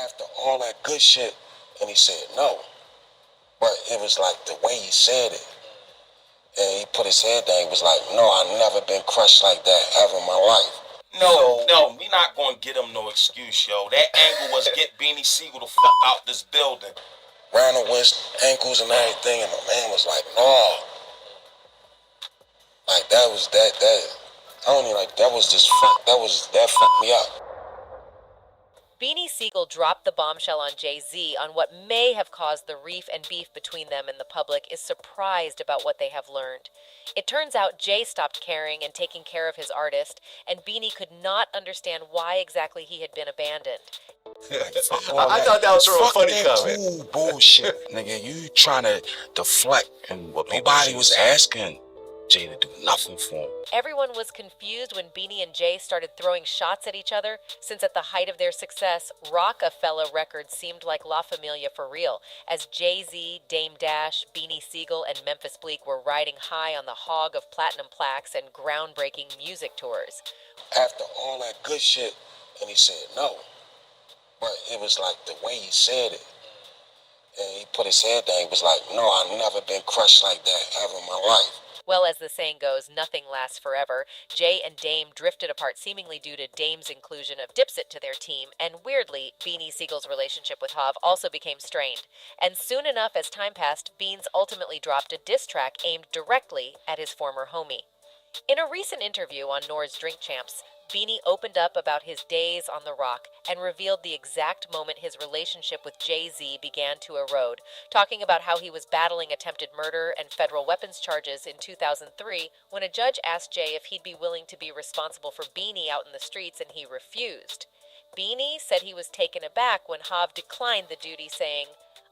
after all that good shit, and he said no. But it was like the way he said it. And he put his head down, he was like, no, I've never been crushed like that ever in my life. No, we not gonna get him no excuse, yo. That angle was get Beanie Sigel the fuck out this building. Ran the wrist, ankles and everything, and my man was like, no. Like that was that I don't even like that was just that fucked me up. Beanie Sigel dropped the bombshell on JayZ on what may have caused the reef and beef between them, and the public is surprised about what they have learned. It turns out Jay stopped caring and taking care of his artist, and Beanie could not understand why exactly he had been abandoned. I thought that was a real funny comment. Cool bullshit, nigga. You trying to deflect, and nobody was asking Jay to do nothing for him. Everyone was confused when Beanie and Jay started throwing shots at each other, since at the height of their success, Rockefeller Records seemed like La Familia for real, as JayZ, Dame Dash, Beanie Sigel, and Memphis Bleek were riding high on the hog of platinum plaques and groundbreaking music tours. After all that good shit, and he said no. But it was like the way he said it. And he put his head down, he was like, no, I've never been crushed like that ever in my life. Well, as the saying goes, nothing lasts forever. Jay and Dame drifted apart seemingly due to Dame's inclusion of Dipset to their team, and weirdly, Beanie Sigel's relationship with Hav also became strained. And soon enough, as time passed, Beans ultimately dropped a diss track aimed directly at his former homie. In a recent interview on Nora's Drink Champs, Beanie opened up about his days on the rock and revealed the exact moment his relationship with JayZ began to erode, talking about how he was battling attempted murder and federal weapons charges in 2003 when a judge asked Jay if he'd be willing to be responsible for Beanie out in the streets, and he refused. Beanie said he was taken aback when Hav declined the duty, saying,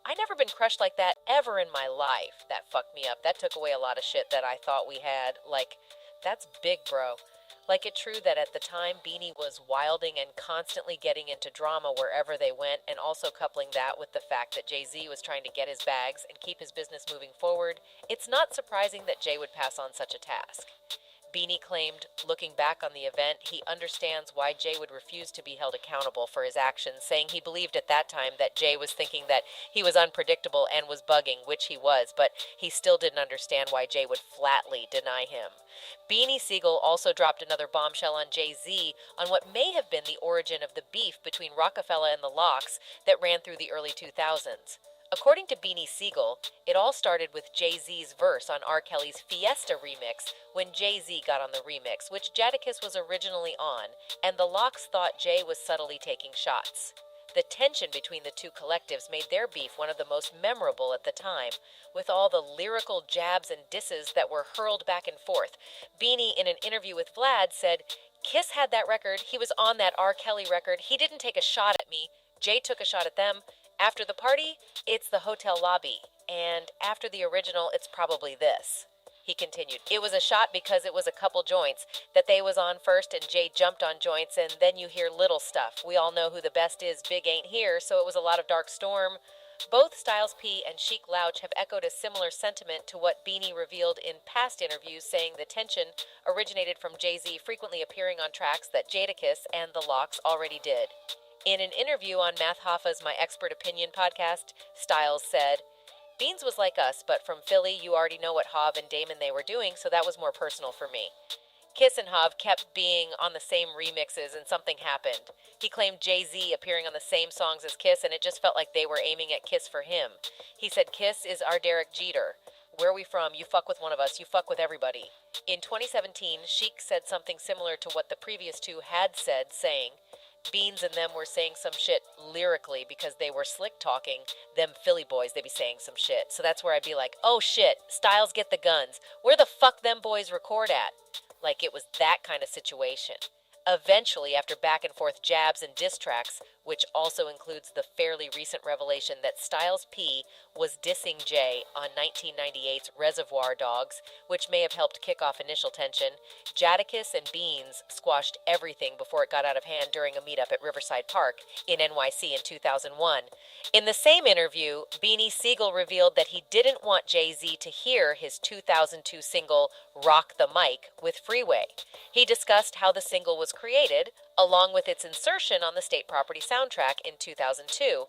"I never been crushed like that ever in my life. That fucked me up. That took away a lot of shit that I thought we had. Like, that's big, bro." Like it true that at the time Beanie was wilding and constantly getting into drama wherever they went, and also coupling that with the fact that JayZ was trying to get his bags and keep his business moving forward, it's not surprising that Jay would pass on such a task. Beanie claimed, looking back on the event, he understands why Jay would refuse to be held accountable for his actions, saying he believed at that time that Jay was thinking that he was unpredictable and was bugging, which he was, but he still didn't understand why Jay would flatly deny him. Beanie Sigel also dropped another bombshell on JayZ on what may have been the origin of the beef between Rockefeller and the Lox that ran through the early 2000s. According to Beanie Sigel, it all started with JayZ's verse on R. Kelly's Fiesta remix when JayZ got on the remix, which Jadakiss was originally on, and the Lox thought Jay was subtly taking shots. The tension between the two collectives made their beef one of the most memorable at the time, with all the lyrical jabs and disses that were hurled back and forth. Beanie, in an interview with Vlad, said, "Kiss had that record, he was on that R. Kelly record, he didn't take a shot at me, Jay took a shot at them. After the party, it's the hotel lobby, and after the original, it's probably this." He continued, "It was a shot because it was a couple joints that they was on first, and Jay jumped on joints, and then you hear little stuff. We all know who the best is, Big ain't here, so it was a lot of Dark Storm." Both Styles P and Chic Louch have echoed a similar sentiment to what Beanie revealed in past interviews, saying the tension originated from JayZ frequently appearing on tracks that Jadakiss and the Lox already did. In an interview on Math Hoffa's My Expert Opinion podcast, Styles said, "Beans was like us, but from Philly, you already know what Hav and Damon they were doing, so that was more personal for me. Kiss and Hav kept being on the same remixes, and something happened. He claimed JayZ appearing on the same songs as Kiss, and it just felt like they were aiming at Kiss for him. He said, Kiss is our Derek Jeter. Where we from? You fuck with one of us, you fuck with everybody." In 2017, Chic said something similar to what the previous two had said, saying, "Beans and them were saying some shit lyrically because they were slick talking. Them Philly boys, they be saying some shit." So that's where I'd be like, oh shit, Styles get the guns. Where the fuck them boys record at? Like it was that kind of situation. Eventually, after back and forth jabs and diss tracks, which also includes the fairly recent revelation that Styles P was dissing Jay on 1998's Reservoir Dogs, which may have helped kick off initial tension, Jadakiss and Beans squashed everything before it got out of hand during a meetup at Riverside Park in NYC in 2001. In the same interview, Beanie Sigel revealed that he didn't want JayZ to hear his 2002 single Rock the Mic with Freeway. He discussed how the single was created, along with its insertion on the State Property soundtrack in 2002.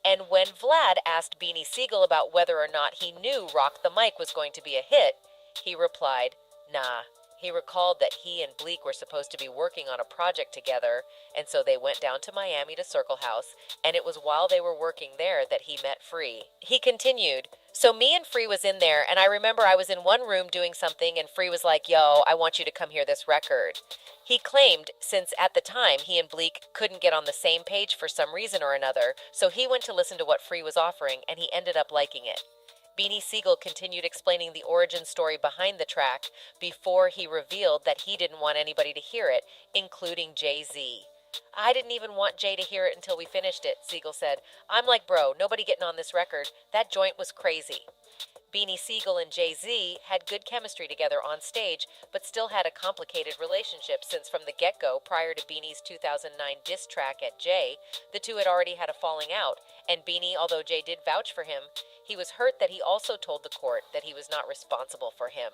And when Vlad asked Beanie Sigel about whether or not he knew Rock the Mic was going to be a hit, he replied, nah. He recalled that he and Bleak were supposed to be working on a project together, and so they went down to Miami to Circle House, and it was while they were working there that he met Free. He continued, so me and Free was in there, and I remember I was in one room doing something, and Free was like, yo, I want you to come hear this record. He claimed, since at the time he and Bleak couldn't get on the same page for some reason or another, so he went to listen to what Free was offering, and he ended up liking it. Beanie Sigel continued explaining the origin story behind the track before he revealed that he didn't want anybody to hear it, including JayZ. I didn't even want Jay to hear it until we finished it, Sigel said. I'm like, bro, nobody getting on this record. That joint was crazy. Beanie Sigel and JayZ had good chemistry together on stage, but still had a complicated relationship since from the get-go, prior to Beanie's 2009 diss track at Jay, the two had already had a falling out, and Beanie, although Jay did vouch for him, he was hurt that he also told the court that he was not responsible for him.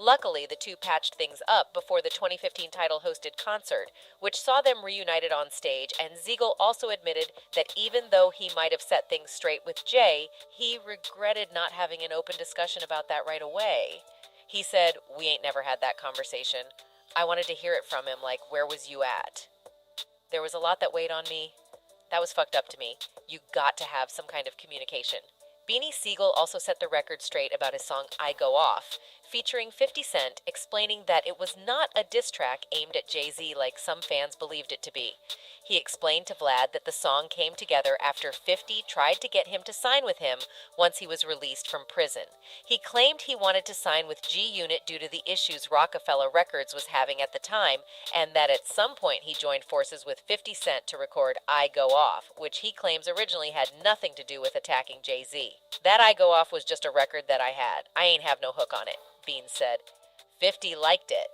Luckily, the two patched things up before the 2015 title-hosted concert, which saw them reunited on stage, and Sigel also admitted that even though he might have set things straight with Jay, he regretted not having an open discussion about that right away. He said, we ain't never had that conversation. I wanted to hear it from him, like, where was you at? There was a lot that weighed on me. That was fucked up to me. You got to have some kind of communication. Beanie Sigel also set the record straight about his song I Go Off, featuring 50 Cent, explaining that it was not a diss track aimed at JayZ like some fans believed it to be. He explained to Vlad that the song came together after 50 tried to get him to sign with him once he was released from prison. He claimed he wanted to sign with G-Unit due to the issues Rockefeller Records was having at the time, and that at some point he joined forces with 50 Cent to record I Go Off, which he claims originally had nothing to do with attacking JayZ. That I Go Off was just a record that I had. I ain't have no hook on it, Bean said. 50 liked it.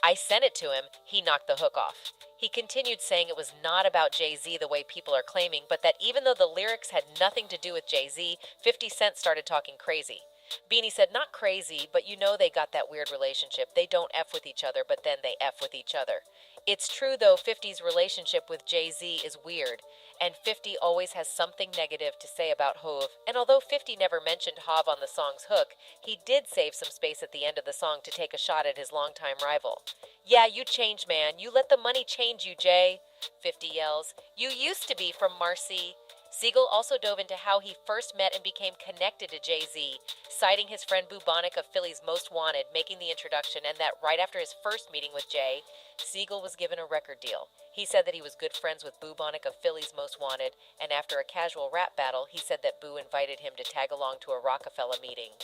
I sent it to him, he knocked the hook off. He continued saying it was not about JayZ the way people are claiming, but that even though the lyrics had nothing to do with JayZ, 50 Cent started talking crazy. Beanie said, not crazy, but you know they got that weird relationship. They don't F with each other, but then they F with each other. It's true, though, 50's relationship with JayZ is weird, and 50 always has something negative to say about Hov. And although 50 never mentioned Hov on the song's hook, he did save some space at the end of the song to take a shot at his longtime rival. Yeah, you changed, man. You let the money change you, Jay. 50 yells. You used to be from Marcy. Sigel also dove into how he first met and became connected to JayZ, citing his friend Bubonic of Philly's Most Wanted making the introduction, and that right after his first meeting with Jay, Sigel was given a record deal. He said that he was good friends with Bubonic of Philly's Most Wanted, and after a casual rap battle, he said that Boo invited him to tag along to a Rockefeller meeting.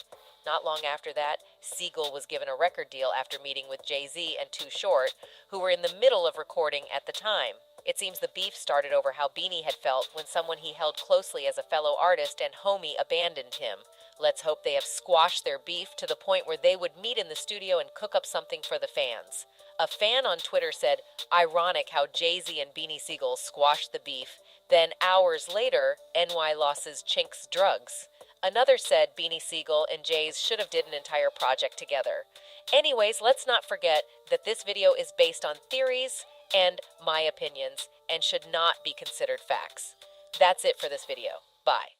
Not long after that, Sigel was given a record deal after meeting with JayZ and Too Short, who were in the middle of recording at the time. It seems the beef started over how Beanie had felt when someone he held closely as a fellow artist and homie abandoned him. Let's hope they have squashed their beef to the point where they would meet in the studio and cook up something for the fans. A fan on Twitter said, ironic how JayZ and Beanie Sigel squashed the beef, then hours later, NY losses Chinks drugs. Another said Beanie Sigel and JayZ should have did an entire project together. Anyways, let's not forget that this video is based on theories and my opinions and should not be considered facts. That's it for this video. Bye.